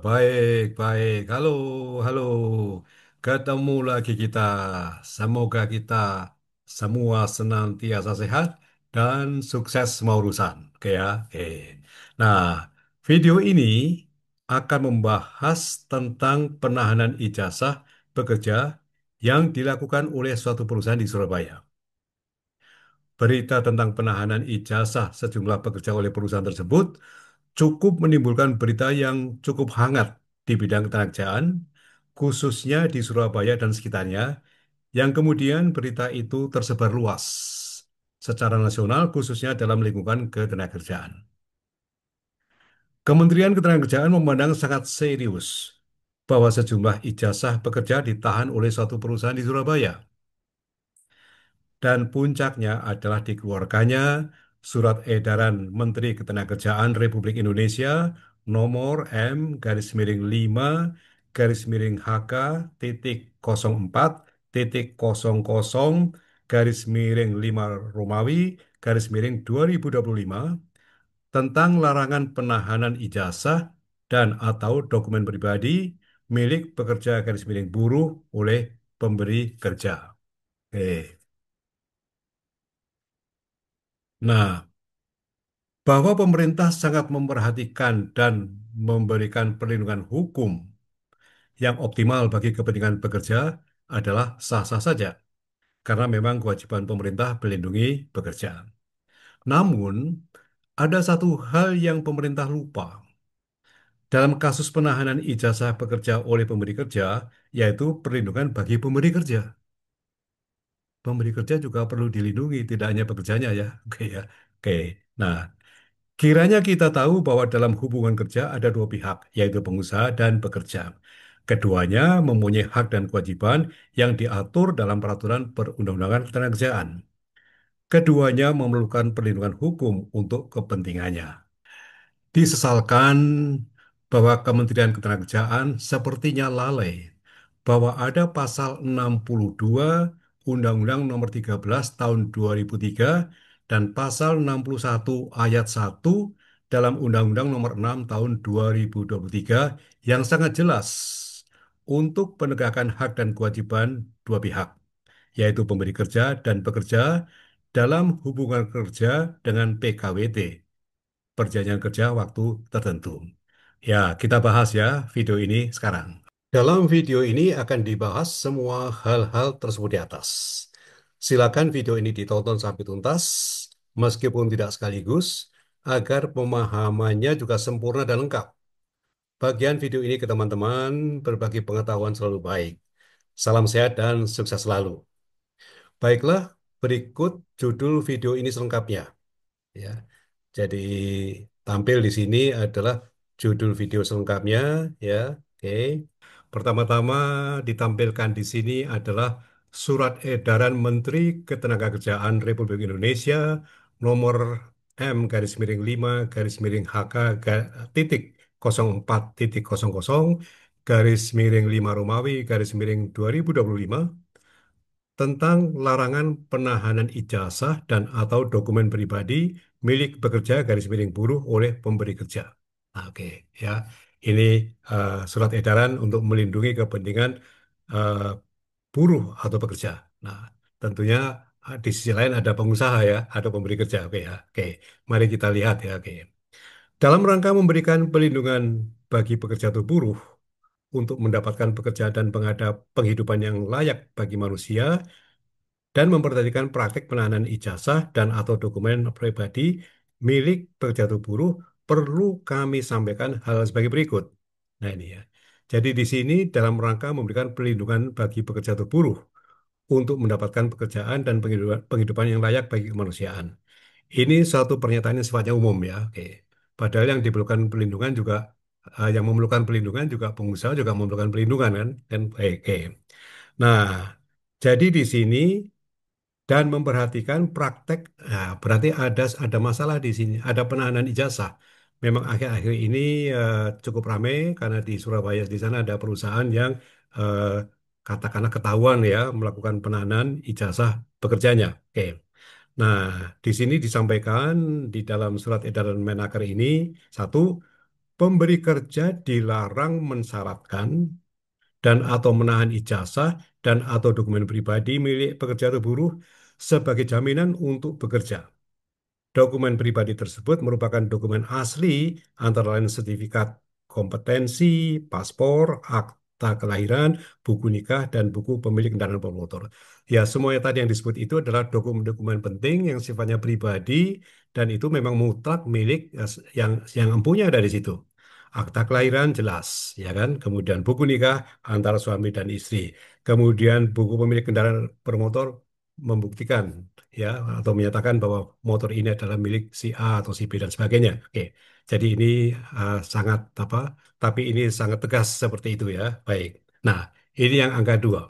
Baik, baik. Halo, halo. Ketemu lagi kita. Semoga kita semua senantiasa sehat dan sukses semua urusan. Oke ya, oke. Nah, video ini akan membahas tentang penahanan ijazah bekerja yang dilakukan oleh suatu perusahaan di Surabaya. Berita tentang penahanan ijazah sejumlah pekerja oleh perusahaan tersebut cukup menimbulkan berita yang cukup hangat di bidang ketenagakerjaan, khususnya di Surabaya dan sekitarnya, yang kemudian berita itu tersebar luas secara nasional, khususnya dalam lingkungan ketenagakerjaan. Kementerian Ketenagakerjaan memandang sangat serius bahwa sejumlah ijazah pekerja ditahan oleh suatu perusahaan di Surabaya. Dan puncaknya adalah dikeluarkannya Surat Edaran Menteri Ketenagakerjaan Republik Indonesia nomor M garis miring 5 garis miring HK titik 04 titik 00 garis miring 5 Romawi garis miring 2025 tentang larangan penahanan ijazah dan atau dokumen pribadi milik pekerja garis miring buruh oleh pemberi kerja. Nah, bahwa pemerintah sangat memperhatikan dan memberikan perlindungan hukum yang optimal bagi kepentingan pekerja adalah sah-sah saja, karena memang kewajiban pemerintah melindungi pekerja. Namun, ada satu hal yang pemerintah lupa dalam kasus penahanan ijazah pekerja oleh pemberi kerja, yaitu perlindungan bagi pemberi kerja. Pemberi kerja juga perlu dilindungi, tidak hanya pekerjanya ya. Oke ya. Oke. Nah, kiranya kita tahu bahwa dalam hubungan kerja ada dua pihak, yaitu pengusaha dan pekerja. Keduanya mempunyai hak dan kewajiban yang diatur dalam peraturan perundang-undangan ketenagakerjaan. Keduanya memerlukan perlindungan hukum untuk kepentingannya. Disesalkan bahwa Kementerian Ketenagakerjaan sepertinya lalai bahwa ada pasal 62 Undang-Undang Nomor 13 Tahun 2003 dan pasal 61 Ayat 1 dalam Undang-Undang Nomor 6 Tahun 2023 yang sangat jelas untuk penegakan hak dan kewajiban dua pihak, yaitu pemberi kerja dan pekerja dalam hubungan kerja dengan PKWT, perjanjian kerja waktu tertentu. Ya, kita bahas ya video ini sekarang. Dalam video ini akan dibahas semua hal-hal tersebut di atas. Silakan video ini ditonton sampai tuntas, meskipun tidak sekaligus, agar pemahamannya juga sempurna dan lengkap. Bagian video ini ke teman-teman berbagi pengetahuan selalu baik. Salam sehat dan sukses selalu. Baiklah, berikut judul video ini selengkapnya. Ya, jadi tampil di sini adalah judul video selengkapnya, ya. Oke. Pertama-tama ditampilkan di sini adalah Surat Edaran Menteri Ketenagakerjaan Republik Indonesia nomor M garis miring 5 garis miring HK titik 04 titik 00 garis miring 5 Romawi garis miring 2025 tentang larangan penahanan ijazah dan atau dokumen pribadi milik pekerja garis miring buruh oleh pemberi kerja. Nah, oke, ya. Ini surat edaran untuk melindungi kepentingan eh, buruh atau pekerja. Nah, tentunya di sisi lain ada pengusaha ya, ada pemberi kerja. Oke ya. Oke, mari kita lihat ya. Oke. Dalam rangka memberikan perlindungan bagi pekerja atau buruh untuk mendapatkan pekerjaan dan penghidupan yang layak bagi manusia, dan memperhatikan praktik penahanan ijazah dan atau dokumen pribadi milik pekerja atau buruh, perlu kami sampaikan hal sebagai berikut. Nah ini ya. Jadi di sini dalam rangka memberikan perlindungan bagi pekerja atau buruh untuk mendapatkan pekerjaan dan penghidupan yang layak bagi kemanusiaan. Ini suatu pernyataan yang sifatnya umum ya. Oke. Padahal yang diperlukan perlindungan juga yang memerlukan perlindungan juga pengusaha juga memerlukan perlindungan kan. Dan oke. Nah, jadi di sini dan memperhatikan praktek, nah, berarti ada masalah di sini, ada penahanan ijazah. Memang akhir-akhir ini cukup ramai karena di Surabaya di sana ada perusahaan yang eh, katakanlah ketahuan ya melakukan penahanan ijazah pekerjanya. Oke. Nah, di sini disampaikan di dalam surat edaran Menaker ini satu, Pemberi kerja dilarang mensyaratkan dan atau menahan ijazah dan atau dokumen pribadi milik pekerja atau buruh sebagai jaminan untuk bekerja. Dokumen pribadi tersebut merupakan dokumen asli antara lain sertifikat kompetensi, paspor, akta kelahiran, buku nikah, dan buku pemilik kendaraan bermotor. Ya, semuanya tadi yang disebut itu adalah dokumen-dokumen penting yang sifatnya pribadi dan itu memang mutlak milik yang empunya ada di situ. Akta kelahiran jelas, ya kan? Kemudian buku nikah antara suami dan istri. Kemudian buku pemilik kendaraan bermotor membuktikan ya atau menyatakan bahwa motor ini adalah milik si A atau si B dan sebagainya. Oke. Jadi ini sangat apa? Tapi ini sangat tegas seperti itu ya. Baik. Nah, ini yang angka dua.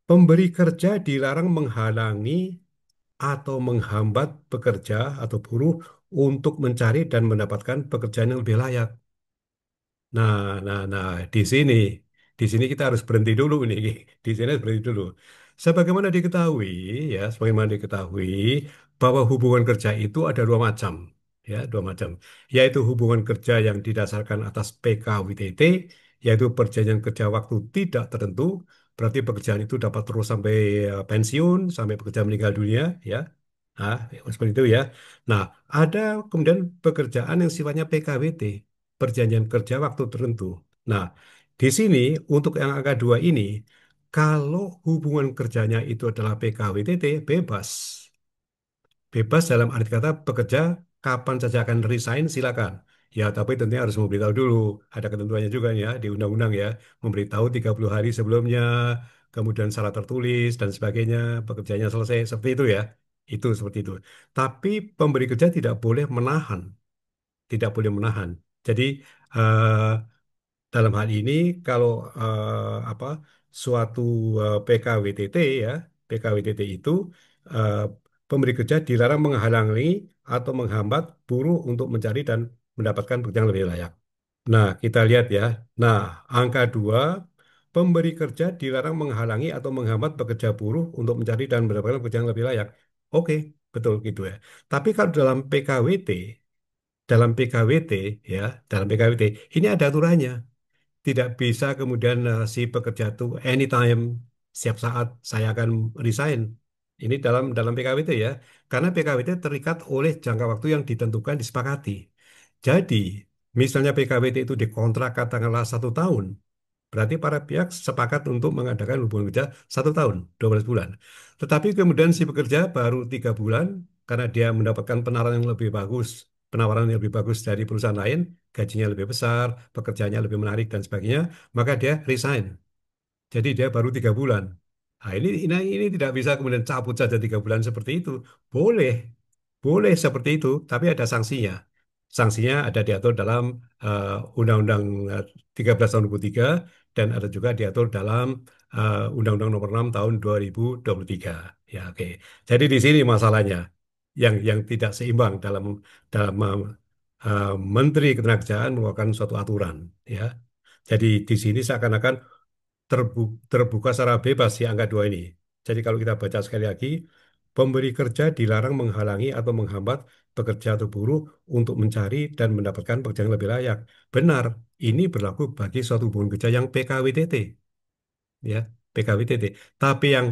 Pemberi kerja dilarang menghalangi atau menghambat pekerja atau buruh untuk mencari dan mendapatkan pekerjaan yang lebih layak. Nah, nah, di sini kita harus berhenti dulu nih. Di sini harus berhenti dulu. Sebagaimana diketahui, sebagaimana diketahui bahwa hubungan kerja itu ada dua macam, ya, dua macam, yaitu hubungan kerja yang didasarkan atas PKWTT, yaitu perjanjian kerja waktu tidak tertentu, berarti pekerjaan itu dapat terus sampai pensiun, sampai pekerja meninggal dunia, ya. Nah, seperti itu ya. Nah, ada kemudian pekerjaan yang sifatnya PKWT, perjanjian kerja waktu tertentu. Nah, di sini untuk yang angka dua ini, kalau hubungan kerjanya itu adalah PKWTT, bebas. Bebas dalam arti kata pekerja kapan saja akan resign, silakan. Ya, tapi tentunya harus memberitahu dulu. Ada ketentuannya juga ya di undang-undang ya. Memberitahu 30 hari sebelumnya, kemudian syarat tertulis dan sebagainya, pekerjaannya selesai, seperti itu ya. Itu seperti itu. Tapi pemberi kerja tidak boleh menahan, tidak boleh menahan. Jadi eh, dalam hal ini kalau apa suatu PKWTT ya, PKWTT itu eh, pemberi kerja dilarang menghalangi atau menghambat buruh untuk mencari dan mendapatkan pekerjaan yang lebih layak. Nah, kita lihat ya. Nah, angka dua, pemberi kerja dilarang menghalangi atau menghambat pekerja buruh untuk mencari dan mendapatkan pekerjaan yang lebih layak. Oke, betul gitu ya. Tapi kalau dalam PKWT ya, dalam PKWT ini ada aturannya. Tidak bisa kemudian si pekerja itu anytime, setiap saat saya akan resign. Ini dalam PKWT ya, karena PKWT terikat oleh jangka waktu yang ditentukan disepakati. Jadi, misalnya PKWT itu dikontrak katakanlah 1 tahun, berarti para pihak sepakat untuk mengadakan hubungan kerja 1 tahun, 12 bulan. Tetapi kemudian si pekerja baru 3 bulan karena dia mendapatkan penawaran yang lebih bagus dari perusahaan lain, gajinya lebih besar, pekerjaannya lebih menarik dan sebagainya, maka dia resign. Jadi dia baru 3 bulan. Nah, ini tidak bisa kemudian cabut saja 3 bulan seperti itu. Boleh, boleh seperti itu, tapi ada sanksinya. Sanksinya ada diatur dalam eh, Undang-Undang 13 tahun 2003 dan ada juga diatur dalam Undang-Undang Nomor 6 tahun 2023. Ya, oke. Jadi di sini masalahnya yang tidak seimbang dalam Menteri Ketenagakerjaan mengeluarkan suatu aturan, ya. Jadi di sini seakan-akan terbuka secara bebas si angka dua ini. Jadi kalau kita baca sekali lagi, pemberi kerja dilarang menghalangi atau menghambat pekerja atau buruh untuk mencari dan mendapatkan pekerjaan yang lebih layak. Benar, ini berlaku bagi suatu hubungan kerja yang PKWTT, ya, PKWTT. Tapi yang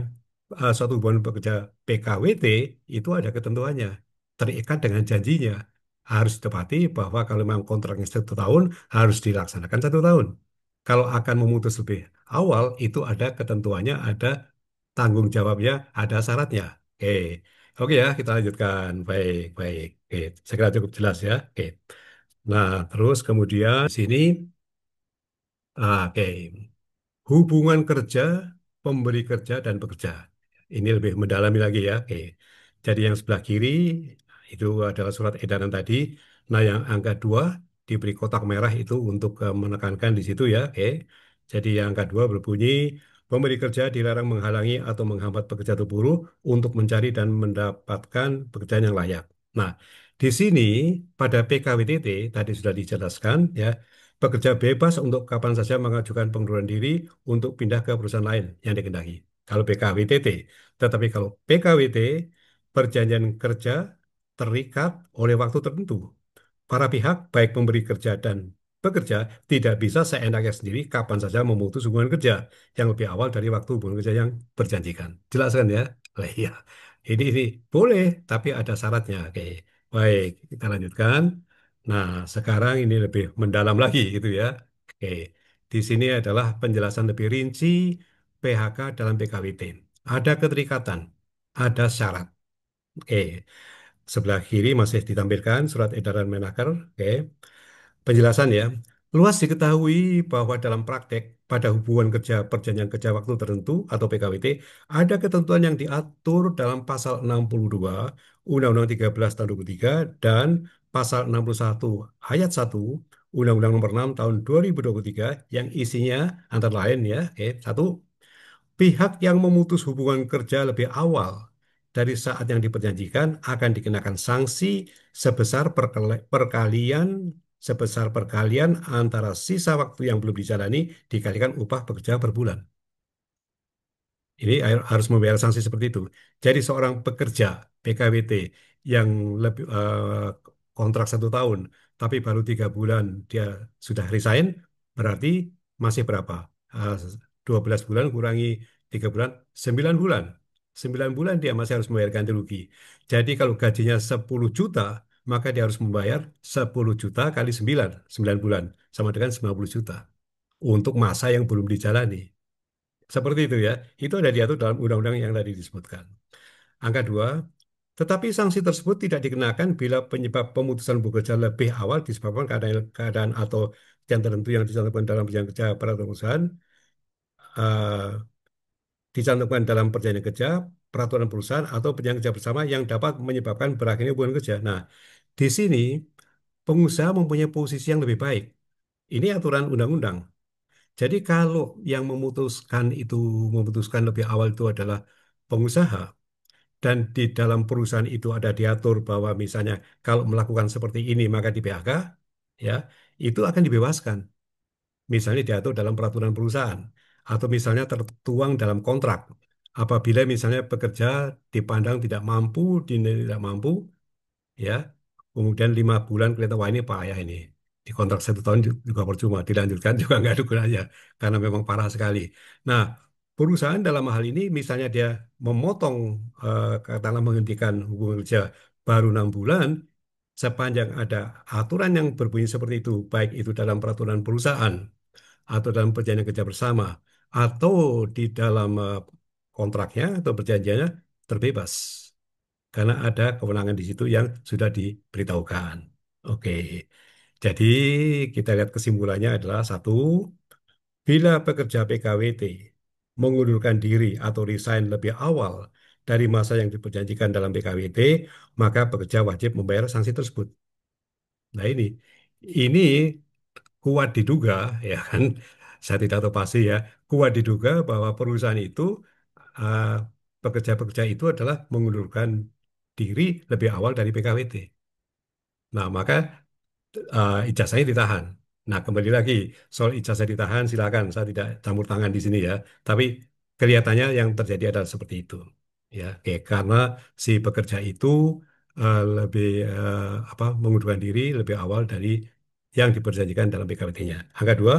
suatu hubungan pekerja PKWT itu ada ketentuannya, terikat dengan janjinya. Harus ditepati bahwa kalau memang kontraknya 1 tahun, harus dilaksanakan 1 tahun. Kalau akan memutus lebih awal, itu ada ketentuannya, ada tanggung jawabnya, ada syaratnya. Oke, oke ya, kita lanjutkan. Baik, baik. Oke, saya kira cukup jelas ya. Oke. Nah, terus kemudian di sini, oke. Hubungan kerja, pemberi kerja dan pekerja. Ini lebih mendalami lagi ya. Oke. Jadi yang sebelah kiri itu adalah surat edaran tadi. Nah, yang angka dua diberi kotak merah itu untuk menekankan di situ ya. Oke. Jadi yang angka dua berbunyi, pemberi kerja dilarang menghalangi atau menghambat pekerja atau buruh untuk mencari dan mendapatkan pekerjaan yang layak. Nah, di sini pada PKWTT tadi sudah dijelaskan ya, pekerja bebas untuk kapan saja mengajukan pengunduran diri untuk pindah ke perusahaan lain yang dikehendaki. Kalau PKWTT. Tetapi kalau PKWT, perjanjian kerja terikat oleh waktu tertentu. para pihak, baik pemberi kerja dan pekerja, tidak bisa seenaknya sendiri kapan saja memutus hubungan kerja yang lebih awal dari waktu hubungan kerja yang berjanjikan. Jelas kan ya? Lah iya. Ini boleh, tapi ada syaratnya. Oke, baik, kita lanjutkan. Nah, sekarang ini lebih mendalam lagi gitu ya. Oke, di sini adalah penjelasan lebih rinci PHK dalam PKWT. Ada keterikatan, ada syarat. Oke, sebelah kiri masih ditampilkan surat edaran Menaker. Oke, penjelasan ya. Luas diketahui bahwa dalam praktek pada hubungan kerja perjanjian kerja waktu tertentu atau PKWT ada ketentuan yang diatur dalam pasal 62 Undang-Undang 13 tahun 2003 dan pasal 61 ayat 1 Undang-Undang Nomor 6 tahun 2023 yang isinya antara lain ya, satu, pihak yang memutus hubungan kerja lebih awal dari saat yang diperjanjikan akan dikenakan sanksi sebesar perkalian antara sisa waktu yang belum dijalani dikalikan upah pekerja per bulan. Ini harus membayar sanksi seperti itu. Jadi seorang pekerja PKWT yang lebih kontrak 1 tahun, tapi baru 3 bulan dia sudah resign, berarti masih berapa? Eh, 12 bulan kurangi 3 bulan, 9 bulan. 9 bulan dia masih harus membayar ganti rugi. Jadi kalau gajinya 10 juta, maka dia harus membayar 10 juta kali 9, 9 bulan. Sama dengan 90 juta untuk masa yang belum dijalani. Seperti itu ya. Itu ada diatur dalam undang-undang yang tadi disebutkan. Angka dua, tetapi sanksi tersebut tidak dikenakan bila penyebab pemutusan bekerja lebih awal disebabkan keadaan atau yang tertentu yang dicantumkan dalam perjanjian kerja peraturan perusahaan, eh, dicantumkan dalam perjanjian kerja, peraturan perusahaan atau perjanjian kerja bersama yang dapat menyebabkan berakhirnya hubungan kerja. Nah, di sini pengusaha mempunyai posisi yang lebih baik. Ini aturan undang-undang. Jadi kalau yang memutuskan lebih awal itu adalah pengusaha dan di dalam perusahaan itu ada diatur bahwa misalnya kalau melakukan seperti ini maka di PHK, ya itu akan dibebaskan. Misalnya diatur dalam peraturan perusahaan atau misalnya tertuang dalam kontrak. Apabila misalnya pekerja dipandang tidak mampu, dinilai tidak mampu, ya kemudian 5 bulan kelihatan wah ini payah ini di kontrak 1 tahun juga percuma dilanjutkan juga nggak ada gunanya karena memang parah sekali. Nah, perusahaan dalam hal ini misalnya dia memotong katakanlah menghentikan hubungan kerja baru 6 bulan sepanjang ada aturan yang berbunyi seperti itu baik itu dalam peraturan perusahaan atau dalam perjanjian kerja bersama atau di dalam kontraknya atau perjanjiannya terbebas karena ada kewenangan di situ yang sudah diberitahukan. Oke, jadi kita lihat kesimpulannya adalah satu, bila pekerja PKWT mengundurkan diri atau resign lebih awal dari masa yang diperjanjikan dalam PKWT, maka pekerja wajib membayar sanksi tersebut. Nah ini kuat diduga, ya kan? Saya tidak tahu pasti ya, kuat diduga bahwa perusahaan itu eh, pekerja-pekerja itu adalah mengundurkan diri lebih awal dari PKWT. Nah, maka ijazahnya ditahan. Nah, kembali lagi soal ijazah ditahan, silakan. Saya tidak campur tangan di sini ya. Tapi kelihatannya yang terjadi adalah seperti itu. Ya, oke. Karena si pekerja itu lebih mengundurkan diri lebih awal dari yang diperjanjikan dalam PKWT-nya. Angka dua,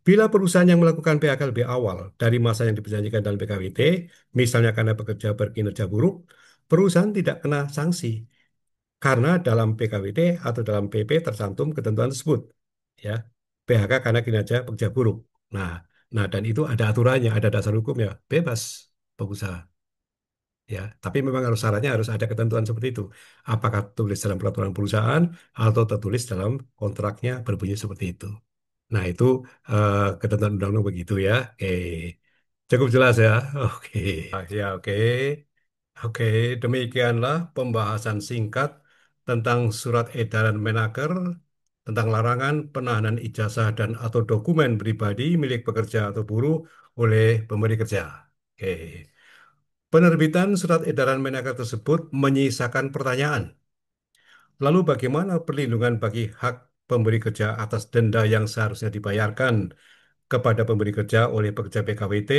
bila perusahaan yang melakukan PHK lebih awal dari masa yang diperjanjikan dalam PKWT, misalnya karena pekerja berkinerja buruk, perusahaan tidak kena sanksi karena dalam PKWT atau dalam PP tercantum ketentuan tersebut. Ya, PHK karena kinerja pekerja buruk. Nah, nah dan itu ada aturannya, ada dasar hukumnya, bebas pengusaha. Ya, tapi memang harus syaratnya harus ada ketentuan seperti itu. Apakah tulis dalam peraturan perusahaan atau tertulis dalam kontraknya berbunyi seperti itu. Nah, itu ketentuan undang-undang begitu ya. Oke. Cukup jelas ya. Oke. Ya, oke. Oke, demikianlah pembahasan singkat tentang surat edaran Menaker tentang larangan penahanan ijazah dan atau dokumen pribadi milik pekerja atau buruh oleh pemberi kerja. Oke. Penerbitan surat edaran Menaker tersebut menyisakan pertanyaan. Lalu bagaimana perlindungan bagi hak pemberi kerja atas denda yang seharusnya dibayarkan kepada pemberi kerja oleh pekerja PKWT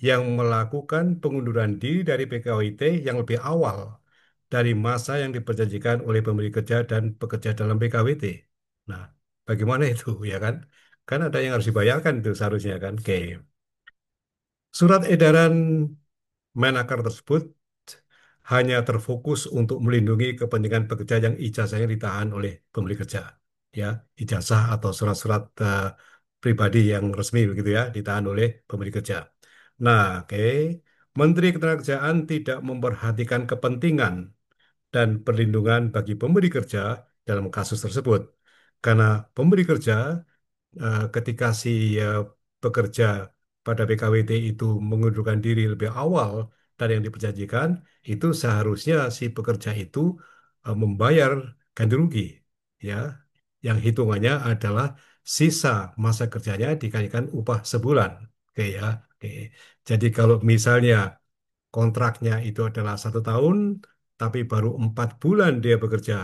yang melakukan pengunduran diri dari PKWT yang lebih awal dari masa yang diperjanjikan oleh pemberi kerja dan pekerja dalam PKWT. Nah, bagaimana itu ya kan? Kan ada yang harus dibayarkan itu seharusnya kan. Oke. Surat edaran Menaker tersebut hanya terfokus untuk melindungi kepentingan pekerja yang ijazahnya ditahan oleh pemberi kerja. Ya, ijazah atau surat-surat pribadi yang resmi begitu ya, ditahan oleh pemberi kerja. Nah, oke. Menteri Ketenagakerjaan tidak memperhatikan kepentingan dan perlindungan bagi pemberi kerja dalam kasus tersebut. Karena pemberi kerja ketika si pekerja pada PKWT itu mengundurkan diri lebih awal dari yang diperjanjikan, itu seharusnya si pekerja itu membayar ganti rugi, ya, yang hitungannya adalah sisa masa kerjanya dikalikan upah sebulan, oke ya, oke. Jadi kalau misalnya kontraknya itu adalah 1 tahun, tapi baru 4 bulan dia bekerja,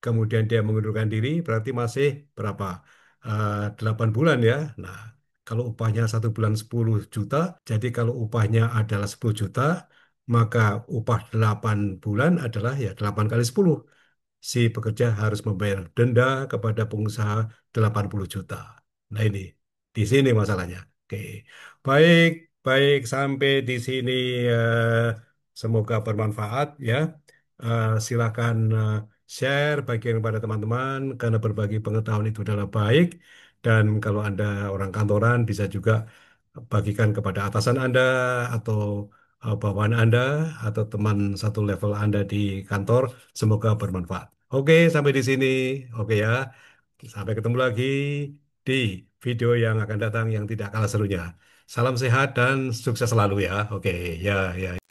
kemudian dia mengundurkan diri, berarti masih berapa? 8 bulan ya. Nah, kalau upahnya 1 bulan 10 juta, jadi kalau upahnya adalah 10 juta, maka upah 8 bulan adalah ya 8 kali 10. Si pekerja harus membayar denda kepada pengusaha 80 juta. Nah ini, di sini masalahnya. Oke, baik, baik sampai di sini. Semoga bermanfaat ya. Silakan share bagian kepada teman-teman karena berbagi pengetahuan itu adalah baik. Dan kalau Anda orang kantoran bisa juga bagikan kepada atasan Anda atau bawahan Anda atau teman satu level Anda di kantor. Semoga bermanfaat. Oke, sampai di sini. Oke ya. Sampai ketemu lagi di video yang akan datang yang tidak kalah serunya. Salam sehat dan sukses selalu ya. Oke, ya, ya.